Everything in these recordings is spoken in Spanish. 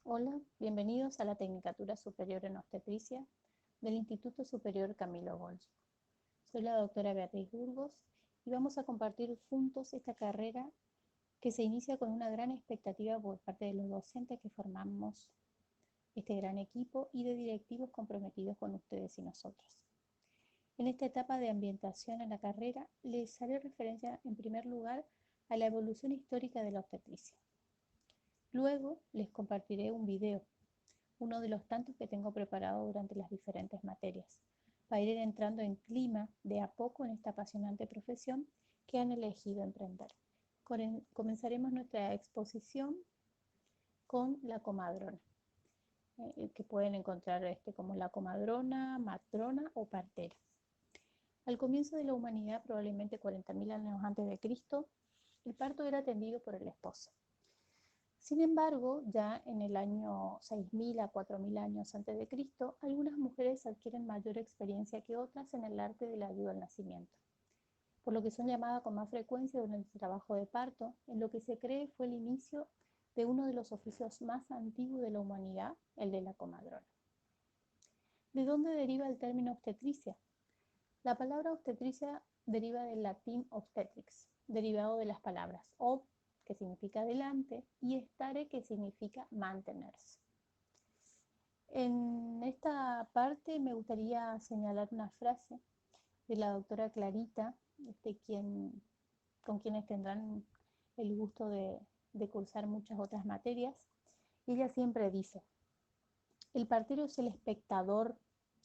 Hola, bienvenidos a la Tecnicatura Superior en Obstetricia del Instituto Superior Camilo Golgi. Soy la doctora Beatriz Burgos y vamos a compartir juntos esta carrera que se inicia con una gran expectativa por parte de los docentes que formamos este gran equipo y de directivos comprometidos con ustedes y nosotros. En esta etapa de ambientación en la carrera les haré referencia en primer lugar a la evolución histórica de la obstetricia. Luego les compartiré un video, uno de los tantos que tengo preparado durante las diferentes materias, para ir entrando en clima de a poco en esta apasionante profesión que han elegido emprender. Comenzaremos nuestra exposición con la comadrona, que pueden encontrar como la comadrona, matrona o partera. Al comienzo de la humanidad, probablemente 40.000 años antes de Cristo, el parto era atendido por el esposo. Sin embargo, ya en el año 6.000 a 4.000 años antes de Cristo, algunas mujeres adquieren mayor experiencia que otras en el arte de la ayuda al nacimiento, por lo que son llamadas con más frecuencia durante el trabajo de parto, en lo que se cree fue el inicio de uno de los oficios más antiguos de la humanidad, el de la comadrona. ¿De dónde deriva el término obstetricia? La palabra obstetricia deriva del latín obstetrix, derivado de las palabras ob, que significa delante, y stare, que significa mantenerse. En esta parte me gustaría señalar una frase de la doctora Clarita, con quienes tendrán el gusto de cursar muchas otras materias. Y ella siempre dice: el partero es el espectador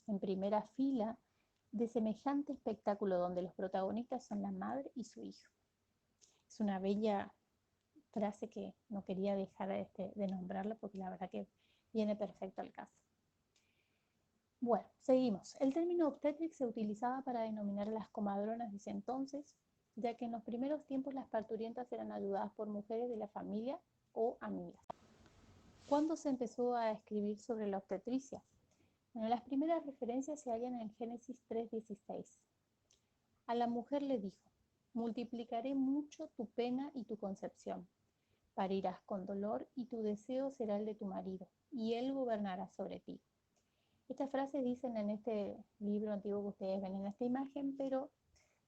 en primera fila de semejante espectáculo donde los protagonistas son la madre y su hijo. Es una bella frase que no quería dejar de nombrarla porque la verdad que viene perfecto al caso. Bueno, seguimos. El término obstetric se utilizaba para denominar a las comadronas de ese entonces, ya que en los primeros tiempos las parturientas eran ayudadas por mujeres de la familia o amigas. ¿Cuándo se empezó a escribir sobre la obstetricia? Bueno, las primeras referencias se hallan en Génesis 3:16. A la mujer le dijo: multiplicaré mucho tu pena y tu concepción. Parirás con dolor y tu deseo será el de tu marido, y él gobernará sobre ti. Estas frases dicen en este libro antiguo que ustedes ven en esta imagen, pero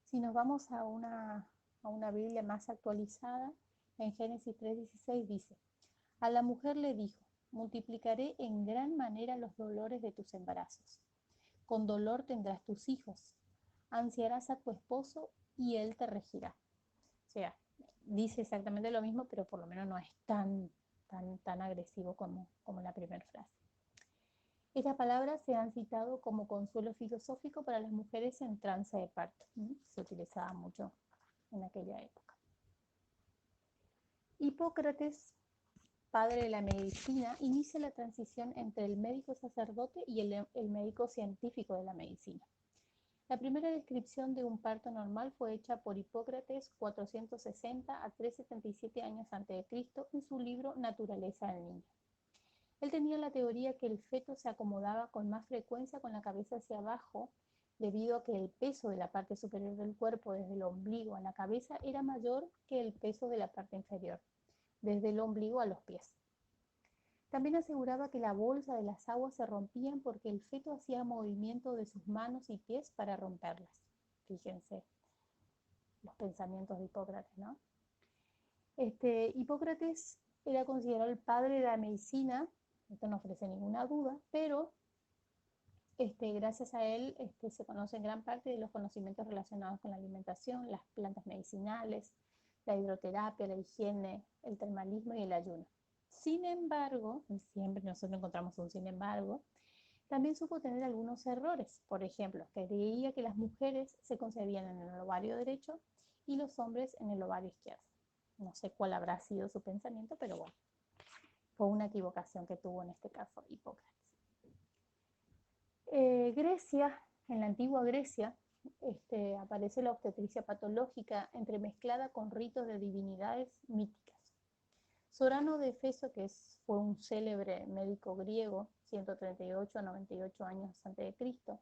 si nos vamos a una Biblia más actualizada, en Génesis 3:16 dice: a la mujer le dijo: multiplicaré en gran manera los dolores de tus embarazos. Con dolor tendrás tus hijos, ansiarás a tu esposo y él te regirá. O sea, dice exactamente lo mismo, pero por lo menos no es tan agresivo como la primera frase. Estas palabras se han citado como consuelo filosófico para las mujeres en trance de parto. Se utilizaba mucho en aquella época. Hipócrates, padre de la medicina, inicia la transición entre el médico sacerdote y el médico científico de la medicina. La primera descripción de un parto normal fue hecha por Hipócrates 460 a 377 años a.C. en su libro Naturaleza del Niño. Él tenía la teoría que el feto se acomodaba con más frecuencia con la cabeza hacia abajo, debido a que el peso de la parte superior del cuerpo, desde el ombligo a la cabeza, era mayor que el peso de la parte inferior, desde el ombligo a los pies. También aseguraba que la bolsa de las aguas se rompían porque el feto hacía movimiento de sus manos y pies para romperlas. Fíjense los pensamientos de Hipócrates, ¿no? Hipócrates era considerado el padre de la medicina, esto no ofrece ninguna duda, pero gracias a él se conocen gran parte de los conocimientos relacionados con la alimentación, las plantas medicinales, la hidroterapia, la higiene, el termalismo y el ayuno. Sin embargo, siempre nosotros encontramos un sin embargo, también supo tener algunos errores. Por ejemplo, creía que las mujeres se concebían en el ovario derecho y los hombres en el ovario izquierdo. No sé cuál habrá sido su pensamiento, pero bueno, fue una equivocación que tuvo en este caso Hipócrates. Grecia, en la antigua Grecia, aparece la obstetricia patológica entremezclada con ritos de divinidades míticas. Sorano de Efeso, fue un célebre médico griego, 138 a 98 años antes de Cristo,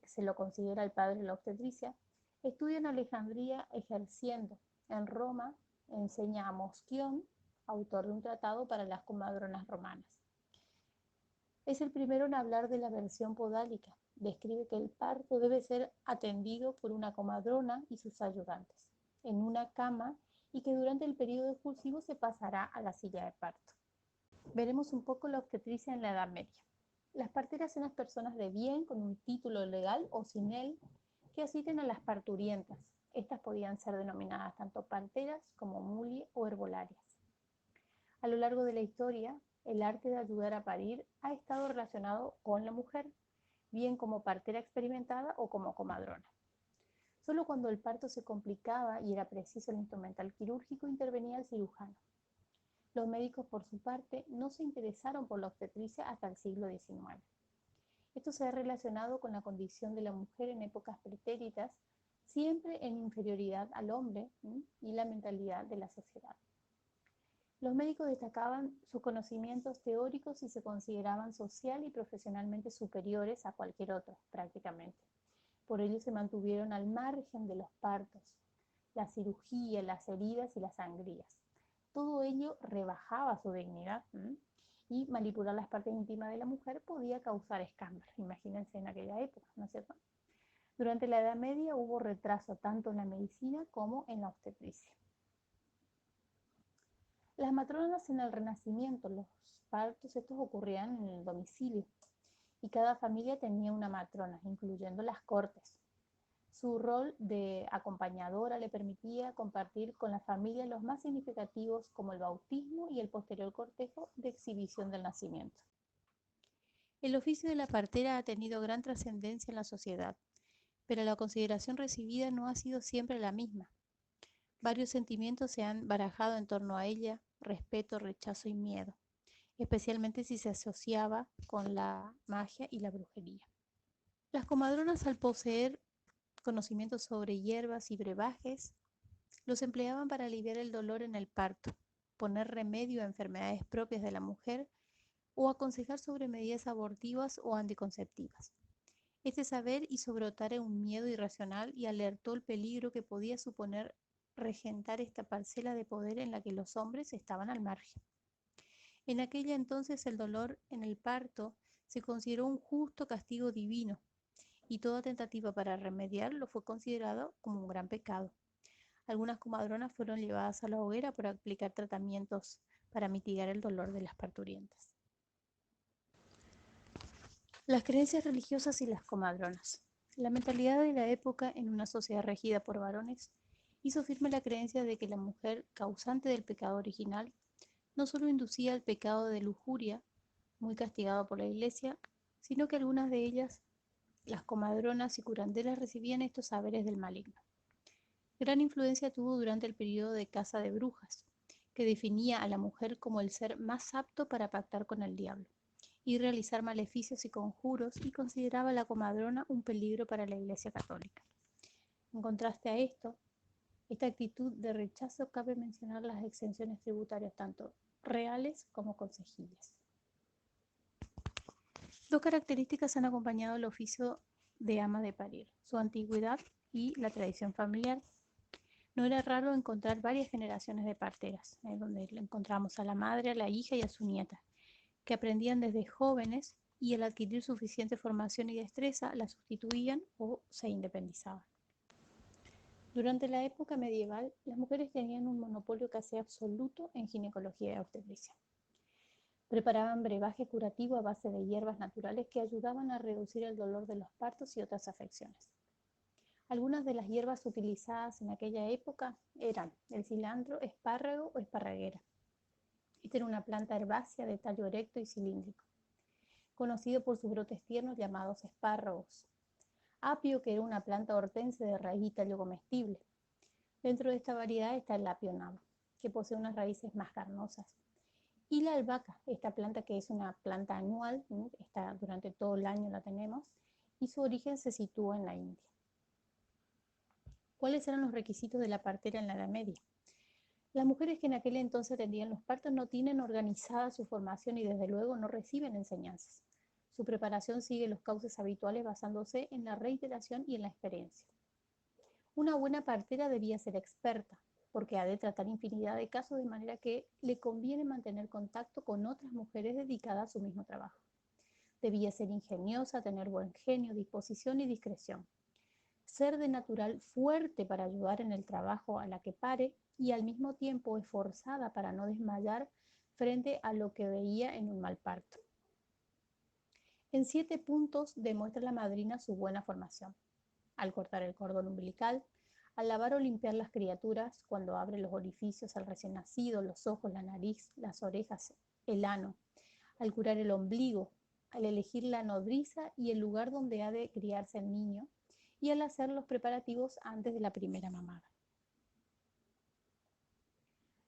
se lo considera el padre de la obstetricia, estudia en Alejandría ejerciendo. En Roma enseña a Mosquión, autor de un tratado para las comadronas romanas. Es el primero en hablar de la versión podálica. Describe que el parto debe ser atendido por una comadrona y sus ayudantes, en una cama, y que durante el periodo expulsivo se pasará a la silla de parto. Veremos un poco la obstetricia en la Edad Media. Las parteras son las personas de bien con un título legal o sin él que asisten a las parturientas. Estas podían ser denominadas tanto parteras como muli o herbolarias. A lo largo de la historia, el arte de ayudar a parir ha estado relacionado con la mujer, bien como partera experimentada o como comadrona. Solo cuando el parto se complicaba y era preciso el instrumental quirúrgico intervenía el cirujano. Los médicos, por su parte, no se interesaron por la obstetricia hasta el siglo XIX. Esto se ha relacionado con la condición de la mujer en épocas pretéritas, siempre en inferioridad al hombre, y la mentalidad de la sociedad. Los médicos destacaban sus conocimientos teóricos y se consideraban social y profesionalmente superiores a cualquier otro, prácticamente. Por ello se mantuvieron al margen de los partos, la cirugía, las heridas y las sangrías. Todo ello rebajaba su dignidad, y manipular las partes íntimas de la mujer podía causar escándalo. Imagínense en aquella época, ¿no es cierto? Durante la Edad Media hubo retraso tanto en la medicina como en la obstetricia. Las matronas en el Renacimiento, los partos estos ocurrían en el domicilio y cada familia tenía una matrona, incluyendo las cortes. Su rol de acompañadora le permitía compartir con la familia los más significativos como el bautismo y el posterior cortejo de exhibición del nacimiento. El oficio de la partera ha tenido gran trascendencia en la sociedad, pero la consideración recibida no ha sido siempre la misma. Varios sentimientos se han barajado en torno a ella: respeto, rechazo y miedo, especialmente si se asociaba con la magia y la brujería. Las comadronas, al poseer conocimientos sobre hierbas y brebajes, los empleaban para aliviar el dolor en el parto, poner remedio a enfermedades propias de la mujer o aconsejar sobre medidas abortivas o anticonceptivas. Este saber hizo brotar un miedo irracional y alertó el peligro que podía suponer regentar esta parcela de poder en la que los hombres estaban al margen. En aquella entonces el dolor en el parto se consideró un justo castigo divino, y toda tentativa para remediarlo fue considerado como un gran pecado. Algunas comadronas fueron llevadas a la hoguera por aplicar tratamientos para mitigar el dolor de las parturientas. Las creencias religiosas y las comadronas. La mentalidad de la época en una sociedad regida por varones hizo firme la creencia de que la mujer, causante del pecado original, no solo inducía al pecado de lujuria, muy castigado por la Iglesia, sino que algunas de ellas, las comadronas y curanderas, recibían estos saberes del maligno. Gran influencia tuvo durante el periodo de caza de brujas, que definía a la mujer como el ser más apto para pactar con el diablo y realizar maleficios y conjuros, y consideraba a la comadrona un peligro para la Iglesia católica. En contraste a esto, esta actitud de rechazo, cabe mencionar las exenciones tributarias tanto reales como concejillas. Dos características han acompañado el oficio de ama de parir: su antigüedad y la tradición familiar. No era raro encontrar varias generaciones de parteras, donde encontramos a la madre, a la hija y a su nieta, que aprendían desde jóvenes y al adquirir suficiente formación y destreza la sustituían o se independizaban. Durante la época medieval, las mujeres tenían un monopolio casi absoluto en ginecología y obstetricia. Preparaban brebaje curativo a base de hierbas naturales que ayudaban a reducir el dolor de los partos y otras afecciones. Algunas de las hierbas utilizadas en aquella época eran el cilantro, espárrago o esparraguera. Esta era una planta herbácea de tallo erecto y cilíndrico, conocido por sus brotes tiernos llamados espárragos. Apio, que era una planta hortense de raíz y tallo comestible. Dentro de esta variedad está el apio nabo, que posee unas raíces más carnosas. Y la albahaca, esta planta que es una planta anual, está durante todo el año la tenemos, y su origen se sitúa en la India. ¿Cuáles eran los requisitos de la partera en la Edad Media? Las mujeres que en aquel entonces atendían los partos no tienen organizada su formación y desde luego no reciben enseñanzas. Su preparación sigue los cauces habituales basándose en la reiteración y en la experiencia. Una buena partera debía ser experta, porque ha de tratar infinidad de casos de manera que le conviene mantener contacto con otras mujeres dedicadas a su mismo trabajo. Debía ser ingeniosa, tener buen genio, disposición y discreción. Ser de natural fuerte para ayudar en el trabajo a la que pare y al mismo tiempo esforzada para no desmayar frente a lo que veía en un mal parto. En 7 puntos demuestra la madrina su buena formación. Al cortar el cordón umbilical, al lavar o limpiar las criaturas, cuando abre los orificios al recién nacido, los ojos, la nariz, las orejas, el ano, al curar el ombligo, al elegir la nodriza y el lugar donde ha de criarse el niño, y al hacer los preparativos antes de la primera mamada.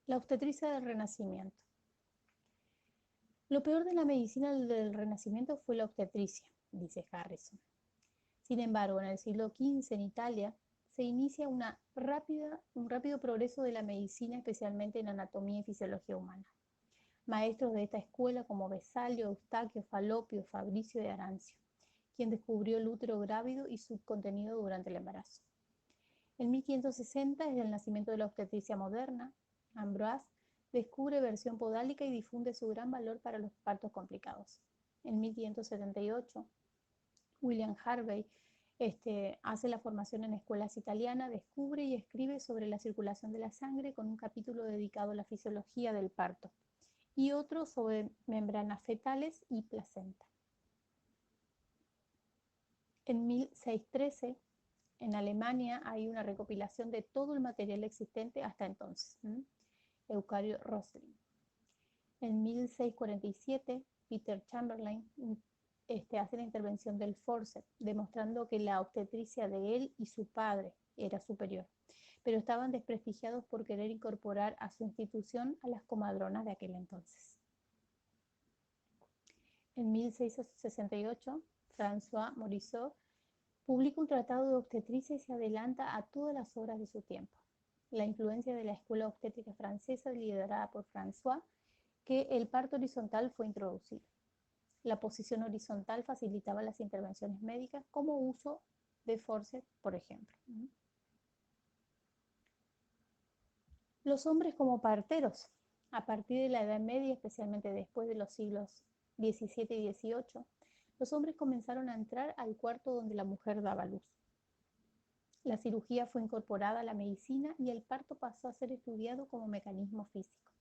La obstetricia del Renacimiento. Lo peor de la medicina del Renacimiento fue la obstetricia, dice Harrison. Sin embargo, en el siglo XV en Italia se inicia un rápido progreso de la medicina, especialmente en anatomía y fisiología humana. Maestros de esta escuela como Vesalio, Eustaquio, Falopio, Fabricio de Arancio, quien descubrió el útero grávido y su contenido durante el embarazo. En 1560, desde el nacimiento de la obstetricia moderna, Ambroise descubre versión podálica y difunde su gran valor para los partos complicados. En 1578, William Harvey hace la formación en escuelas italianas, descubre y escribe sobre la circulación de la sangre con un capítulo dedicado a la fisiología del parto y otro sobre membranas fetales y placenta. En 1613, en Alemania, hay una recopilación de todo el material existente hasta entonces. Eucario Rosling. En 1647, Peter Chamberlain hace la intervención del forceps, demostrando que la obstetricia de él y su padre era superior, pero estaban desprestigiados por querer incorporar a su institución a las comadronas de aquel entonces. En 1668, François Morisot publica un tratado de obstetricia y se adelanta a todas las obras de su tiempo. La influencia de la escuela obstétrica francesa, liderada por François, que el parto horizontal fue introducido. La posición horizontal facilitaba las intervenciones médicas como uso de forceps, por ejemplo. Los hombres como parteros. A partir de la Edad Media, especialmente después de los siglos XVII y XVIII, los hombres comenzaron a entrar al cuarto donde la mujer daba luz. La cirugía fue incorporada a la medicina y el parto pasó a ser estudiado como mecanismo físico.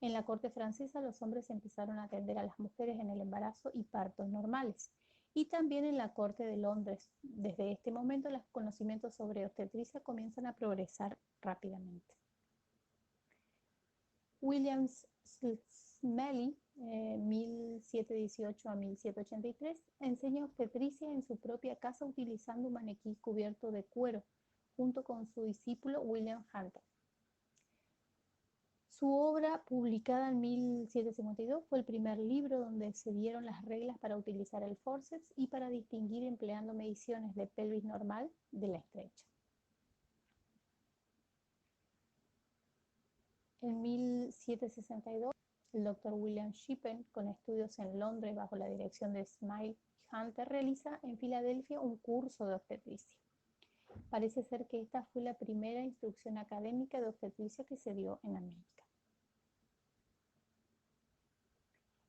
En la corte francesa, los hombres empezaron a atender a las mujeres en el embarazo y partos normales, y también en la corte de Londres. Desde este momento, los conocimientos sobre obstetricia comienzan a progresar rápidamente. William Smellie, 1718 a 1783, enseña obstetricia en su propia casa utilizando un maniquí cubierto de cuero, junto con su discípulo William Hunter. Su obra, publicada en 1752, fue el primer libro donde se dieron las reglas para utilizar el forceps y para distinguir empleando mediciones de pelvis normal de la estrecha. En 1762, el Dr. William Shippen, con estudios en Londres bajo la dirección de Smylie y Hunter, realiza en Filadelfia un curso de obstetricia. Parece ser que esta fue la primera instrucción académica de obstetricia que se dio en América.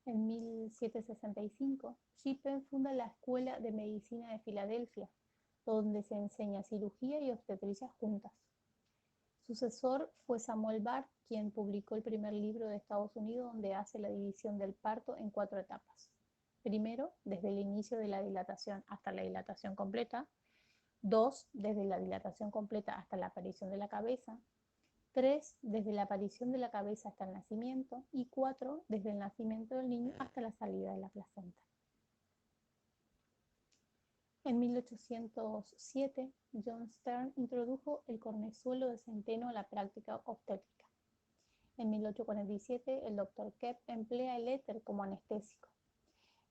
En 1765, Shippen funda la Escuela de Medicina de Filadelfia, donde se enseña cirugía y obstetricia juntas. Sucesor fue Samuel Barth, quien publicó el primer libro de Estados Unidos donde hace la división del parto en 4 etapas. Primero, desde el inicio de la dilatación hasta la dilatación completa. 2, desde la dilatación completa hasta la aparición de la cabeza. 3, desde la aparición de la cabeza hasta el nacimiento. Y 4, desde el nacimiento del niño hasta la salida de la placenta. En 1807, John Stern introdujo el cornezuelo de centeno a la práctica obstétrica. En 1847, el Dr. Kepp emplea el éter como anestésico.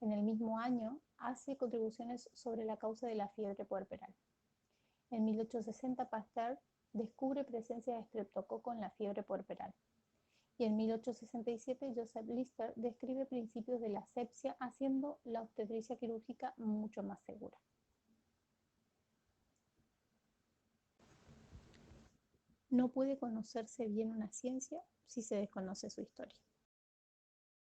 En el mismo año, hace contribuciones sobre la causa de la fiebre puerperal. En 1860, Pasteur descubre presencia de estreptococo en la fiebre puerperal. Y en 1867, Joseph Lister describe principios de la asepsia, haciendo la obstetricia quirúrgica mucho más segura. No puede conocerse bien una ciencia si se desconoce su historia.